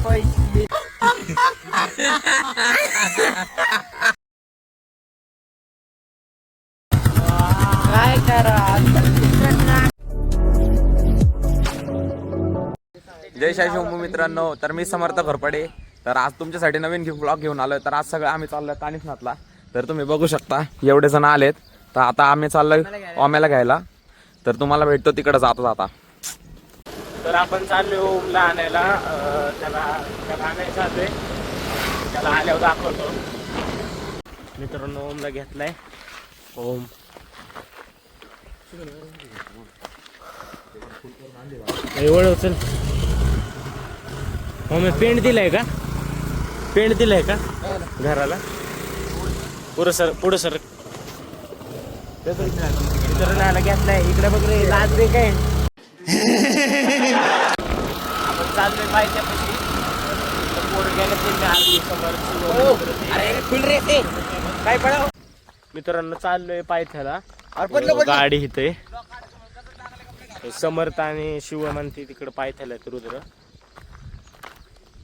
पैसे काय करा. जय शाही मित्रांनो, तर मी समर्थ घोरपडे. तर आज तुमच्यासाठी नवीन ब्लॉग घेऊन आलोय. तर आज सगळं आम्ही चाललोय कानिफनाथला. तर तुम्ही बघू शकता एवढे जण आलेत. तर आता आम्ही चाललोय ओम्याला घ्यायला. तर तुम्हाला भेटतो तिकडे जाता जाता. तर आपण चाललोय ओमला आणायला. त्याला आणायचं आहे. त्याला आल्यावर दाखवतो. मित्रांनो ओमला घेतलाय. ओम एवढं उचल. हो मी पेंट दिलाय का? पेंट दिलाय का घराला? पुढं सर मित्रांना घेतलाय. इकडे बघ रे, लाज दे काय. आपण चाललोय पाहिजे काय पडाव. मित्रांनो चाललोय पायथ्याला. गाडी इथे समर्थ आणि शिव म्हणते तिकडे पायथ्याला रुद्र.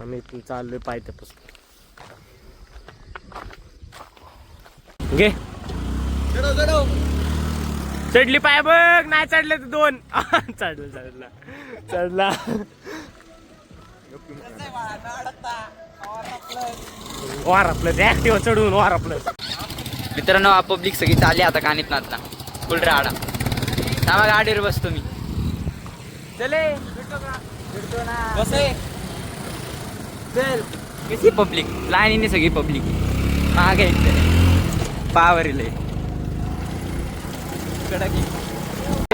आम्ही इथून चाललोय पायथ्यापासून. घे चढली पाय बघ. नाही चढले तर दोन. चढला वार आपलं ते ऍक्टिव्ह चढून वार आपलं. मित्रांनो पब्लिक सगळी चालली आता कानिफनाथला. फुल राडा. थांबा गाडीवर बसतो मी. चले भेटतो ना. कसं चल. कशी पब्लिक लाईनीने सगळी पब्लिक मागे पावर इले.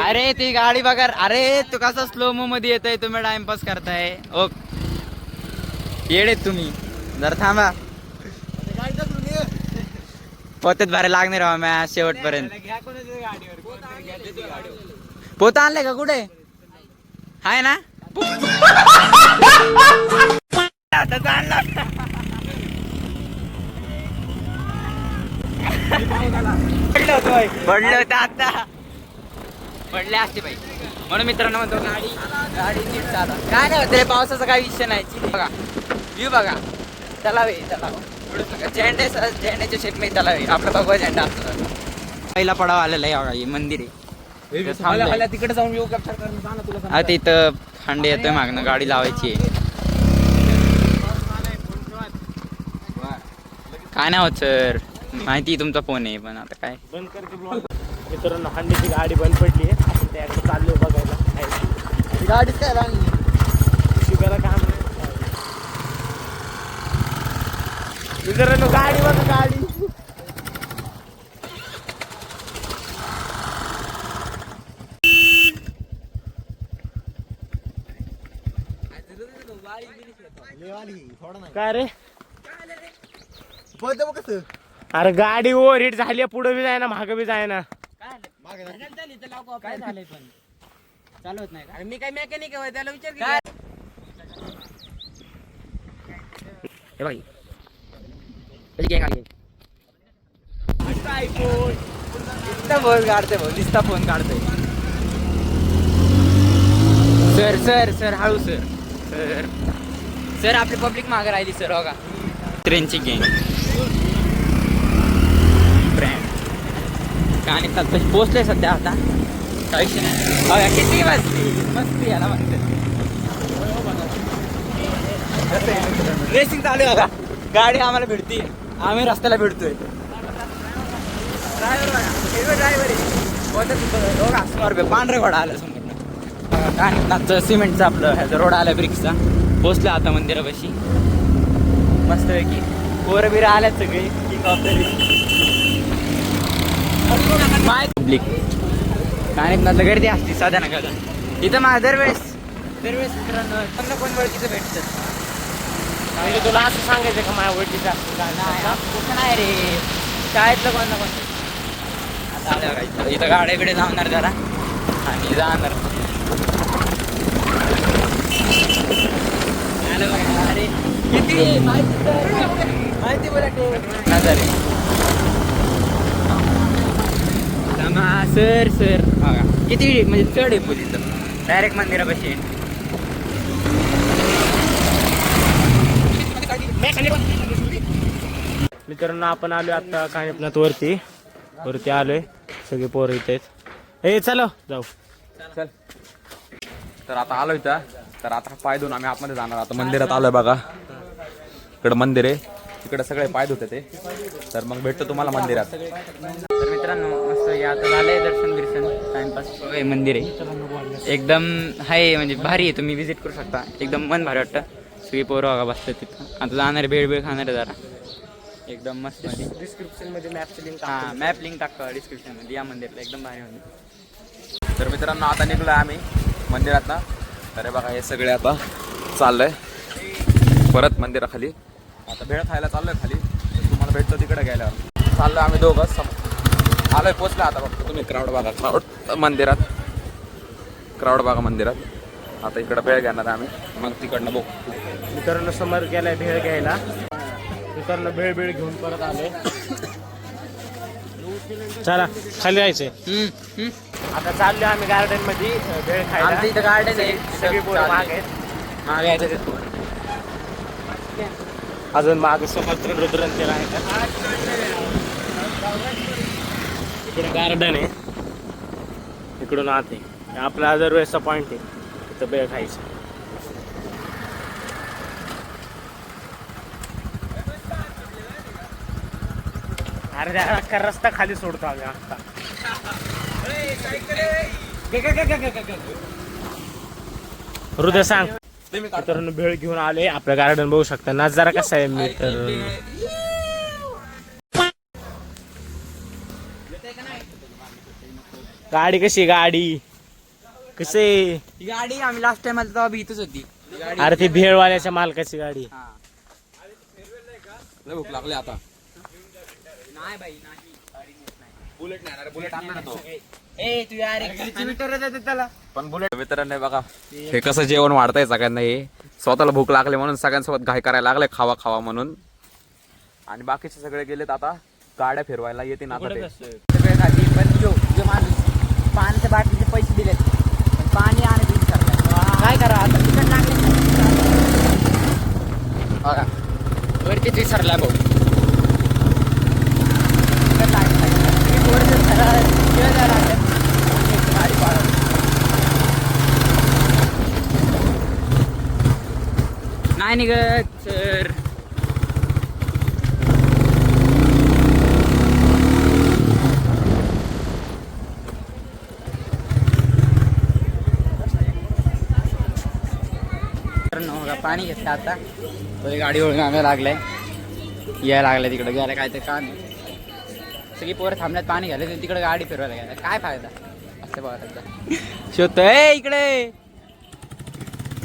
अरे ती गाडी बघा. अरे तू कसा स्लोमो मध्ये येतोय. तुम्ही टाइमपास करताय. येडेत तुम्ही. जरा थांबा. पोत्यात भारी लागणार राहा मॅच शेवटपर्यंत. पोत आणले का? कुठे हाय ना? पडलं होतं आता. पडले असते पाहिजे म्हणून मित्रांनो म्हणतो गाडी नीट चालवा. काय नाही होत पावसाचा काही विषय नाही. बघा व्ह्यू बघा. तलाव झेंड्याच्या शेप मध्ये तलाव आहे. आपला भगवा झेंडा असतो. पहिला पडाव आलेला आहे. बघा हे मंदिर आहे. तिकडे जाऊन येऊ कॅप्चर. आता इथं खंडे येतोय मागणं. गाडी लावायची आहे. काय नाही होत सर. माहिती तुमचा फोन आहे पण आता काय. बंद करते. मित्रांनो हंडीची गाडी बंद पडली आहे. आपण त्याकडे चाललोय बघायला. गाडीच काय लागली शिकायला काम नाही. मित्रांनो गाडी बघा गाडी. काय रे अरे गाडी ओव्हर हिट झाली. पुढे बी जाय ना मागं बी जाय ना. काय झालंय पण चालवत नाही का? मी काय मेकॅनिक आहे त्याला विचार काय हे बाई फोन काढते भाऊ. दिसता फोन काढतोय. सर सर सर हळू सर. सर सर आपली पब्लिक मागे राहिली सर. बघा ट्रेनची गँग ब्रँड कानिफनाथ पोचले सध्या. आता बघा किती मस्ती याला म्हणते. रेसिंग चालू आहे. बघा गाडी आम्हाला भेटते. आम्ही रस्त्याला भेटतोय. ड्रायव्हर बघा समोर पांढरे घोडा आला समोर. कानिफनाथचं सिमेंटचं आपलं ह्याचा रोड आला ब्रिक्सचा. पोचला आता मंदिरापाशी. मस्त पैकी पोरं बिरं आल्यात सगळे. पब्लिक कानिफनाथला गर्दी असते साध्या ना कदा. इथं माझं दरवेळेस मित्रांनो चांगलं कोण ओळखीचं भेटतं. म्हणजे तुला असं सांगायचं का माझ्या ओळखीचं कुठं नाही रे. शाळेतलं कोण ना कोण. आता आलं इथं गाड्या बिडे लावणार जरा आणि जाणार. अरे किती माहिती बोला नजर. सर सर बघा किती म्हणजे चढ आहे पुढे. डायरेक्ट मंदिरापाशी. मित्रांनो आपण आलोय आता कानिपनाथ वरती आलोय. सगळे पोरं इथे आहेत. ए चलो जाऊ. चल. तर आता आलो इथं. तर आता पाय धुवून आम्ही आतमध्ये जाणार. आता मंदिरात आलोय बघा. इकडं मंदिर आहे. इकडे सगळे पाय धुते ते. तर मग भेटतो तुम्हाला मंदिरात. तर मित्रांनो मस्त आता झालंय दर्शन टाइमपास मंदिर आहे एकदम आहे म्हणजे भारी आहे. तुम्ही विजिट करू शकता. एकदम मन भारी वाटतं. सगळी पोरं बघा बसतात तिथं. आता जाणार भेळ खाणार जरा एकदम मस्त. डिस्क्रिप्शन मध्ये मॅपची लिंक. हां मॅप लिंक टाका डिस्क्रिप्शन मध्ये या मंदिरला एकदम भारी मंदिर. तर मित्रांनो आता निघलोय आम्ही मंदिरात ना. तर हे बघा हे सगळे आता चाललंय परत मंदिराखाली. आता भेळ खायला चाललोय खाली. तर तुम्हाला भेटतो तिकडे गेल्यावर. चाललोय आम्ही दोघं आलोय पोचला. आता बघतो तुम्ही क्राऊड बघा. क्राऊड मंदिरात. क्राऊड बघा मंदिरात. आता इकडं भेळ घेणार आम्ही. मग तिकडनं बघू. मित्रांनो समोर गेलाय भेळ घ्यायला. मित्रांनो भेळ घेऊन परत आले. चला खाली जायचंय. आता चाललोय आम्ही गार्डन मध्ये भेळ खायला. आमचं इथं गार्डन आहे. सगळी पोरं मागे आहेत. मागे यायचं अजून मागे समोर रुद्रन केला आहे का. इकडे गार्डन आहे. इकडून आत आहे. आपला अदरवेजचा पॉइंट आहे. तिथं भेळ खायचं. अरे अख्खा रस्ता खाली सोडतो आम्ही आता. हृदय सांग. मित्रांनो भेळ घेऊन आले. आपलं गार्डन बघू शकता. नजारा कसा आहे. मी तर गाडी कशी गाडी कशी. ही गाडी आम्ही लास्ट टाइम आलो तेव्हा बी इथंच होती. अरे ती भेळवाल्याच्या मालकाची गाडी. भूक लागली आता. नाही बाई नाही. बुलेट नाही. बुलेट आणणार ना तो. ए तू यार त्याला पण बुलेट मित्रांनो बघा हे कसं जेवण वाढतंय सगळ्यांना. हे स्वतःला भूक लागली म्हणून सगळ्यांसोबत घाई करायला लागले खावा म्हणून. आणि बाकीचे सगळे गेलेत आता गाड्या फिरवायला येतील आता ते. सगळे खाली पण जो माणूस पाण्याच्या बाटलीचे पैसे दिलेत पण पाणी आणि काय करा आता तिकडे लागले बघा वरती विसरला भाऊ. नाही निघत सर. पाणी घेतलं आता. गाडी वळून आणायला लागलाय. यायला लागलाय तिकडे गेला काय ते काम नाही. सगळी पोरं थांबल्यात पाणी घ्यायला. तिकडे गाडी फिरवायला गेला. काय फायदा असं बघा शोधतोय इकडे.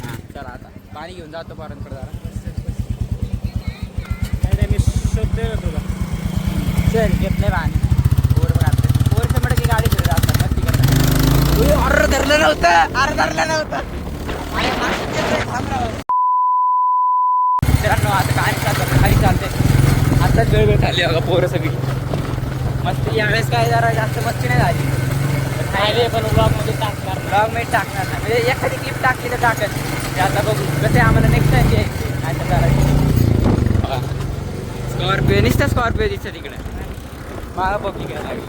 हा चला आता पाणी घेऊन जातो पर्यंत जरा. मी शोधतोय ना तुला. चल घेतलंय पाणी. पोर समजा की गाडी फिरत असतात तिकडे. ऑर्डर धरलं नव्हतं. मित्रांनो आता काय खाली चालते. आताच वेळ खाली बघा पोरं सगळी मस्त. यावेळेस काय जरा जास्त मस्ती नाही झाली. पण ब्लॉगमध्ये टाकणार. ब्लॉग टाकणार नाही म्हणजे एखादी क्लिप टाकली तर टाकत. ते आता बघू कसं आम्हाला नेक्स्ट टाइम बघा स्कॉर्पिओ नुसतं स्कॉर्पिओ दिसतं तिकडे. मला बघी घ्यायला लागली.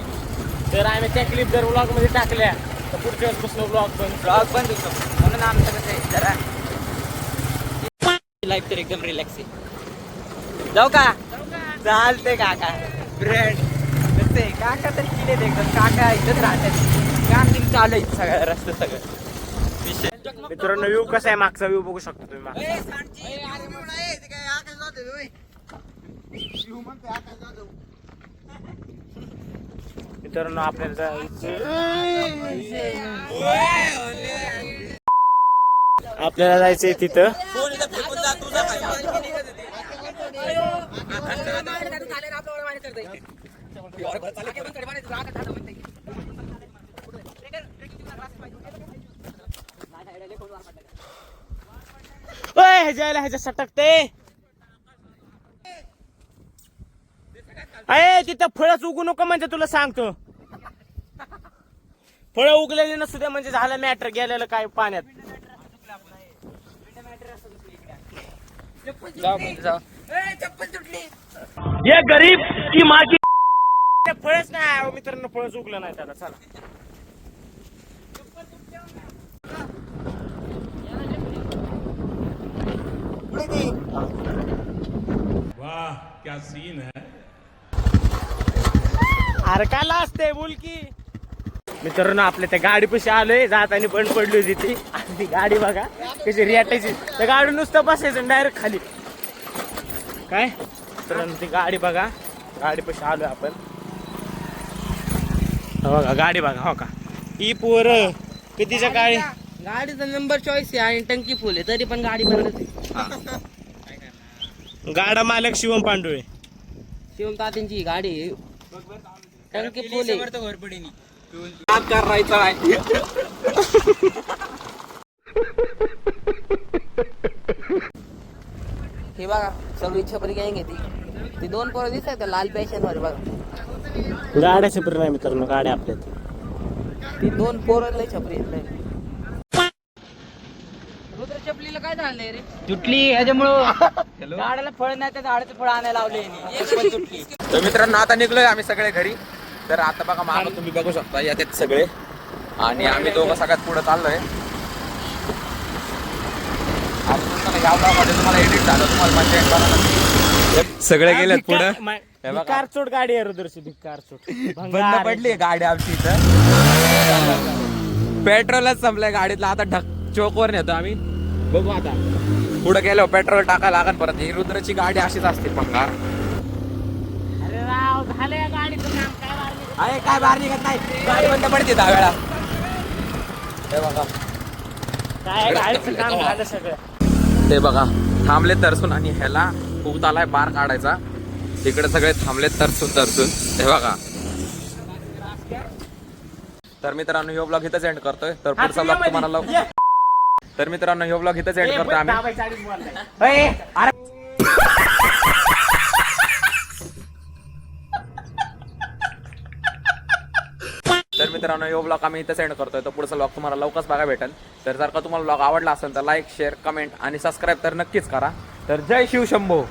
तर आम्ही त्या क्लिप जर ब्लॉगमध्ये टाकल्या तर पुढच्या वेळेस ब्लॉग बंद होतो. म्हणून आमचं कसं आहे जरा लाईफ तर एकदम रिलॅक्स आहे. जाऊ का चालते काका ब्रेड कसे काका तर किले एकदम. काका इथंच राहतात. काम तिथे चालू आहे सगळं रस्ते सगळं. मित्रांनो व्ह्यू कसा आहे. मागचा व्ह्यू बघू शकतो तुम्ही. मित्रांनो आपल्याला जायचंय तिथं. ह्याच्या सटकते. अरे तिथं फळच उगू नको म्हणजे तुला सांगतो. फळं उगलेली नसू दे म्हणजे झालं मॅटर. गेलेलं काय पाण्यात. जाऊ फळच नाही अहो मित्रांनो, फळच उगलं नाही त्याला. चला अरे काय असते बोल की. मित्रांनो आपल्या त्या गाडी पशी आलोय, जाताना बंद पडली होती ती, आणि ती गाडी बघा कशी रियाटायची. त्या गाडी नुसतं बसायचं डायरेक्ट खाली. काय मित्रांनो ती गाडी बघा, गाडी पशी आलोय आपण. हो बघा गाडी बघा, हो का ही पोर कितीच्या काळी. गाडीचा नंबर चॉईस आहे आणि टंकी फुल आहे, तरी पण गाडी बंदच आहे. गाडा मालक शिवम पांडुळे. शिवम तात्यांची गाडी आहे. टंकी फुल आहे. करायचं आहे. हे बघा सगळी छपरी गँग आहे ती 2 पोरं दिसत आहेत लाल पॅशन वर बघा. गाड्या छपरी नाही मित्रांनो, गाड्या आपल्यात. ती 2 पोरं लय छपरी आहेत लय. रुद्र चपलीला काय झालंय रे? तुटली ह्याच्यामुळं झाडाला फळ नाही, त्या झाडाचं फळ आणायला लावले पण तुटली. तर मित्रांनो आता निघलोय आम्ही सगळे घरी. तर आता बघा मागं तुम्ही बघू शकता यात सगळे, आणि आम्ही दोघं सगळ्यात पुढे चाललोय. तुम्हाला एडिट झालं, तुम्हाला मजा येईल. सगळे गेलेत पुढे. भिकार चोट गाडी आहे रुद्रची, भिकार चोट. बंद पडली गाडी आमची इथं. पेट्रोलच संपलंय गाडीतलं. आता चौकवर नेतो आम्ही. बघू आता पुढे गेलो पेट्रोल टाकायला लागन परत. ही रुद्रची गाडी अशीच असते भंगार. अरे राव झालं या गाडीचं काम. काय मारली अरे काय बाहेर निघत नाही, गाडी बंद पडते 10 वेळा. हे बघा काय गाडीचं काम झालं सगळं. ते बघा थांबले तरसून, आणि ह्याला खूप आलाय बार काढायचा. तिकडे सगळे थांबले तरसून. हे बघा. तर मित्रांनो ह्यो ब्लॉग इथंच एंड करतोय. तर पुढचा ब्लॉग तुम्हाला तर मित्रांनो ह्यो ब्लॉग इथंच एंड करतोय आम्ही. तर मित्रांनो ह्यो ब्लॉग आम्ही इथंच एंड करतोय. तर पुढचा ब्लॉग तुम्हाला लवकरच बघायला भेटेल. तर जर का तुम्हाला ब्लॉग आवडला असेल तर लाईक, शेअर, कमेंट आणि सबस्क्राईब तर नक्कीच करा. तर जय शिवशंभो.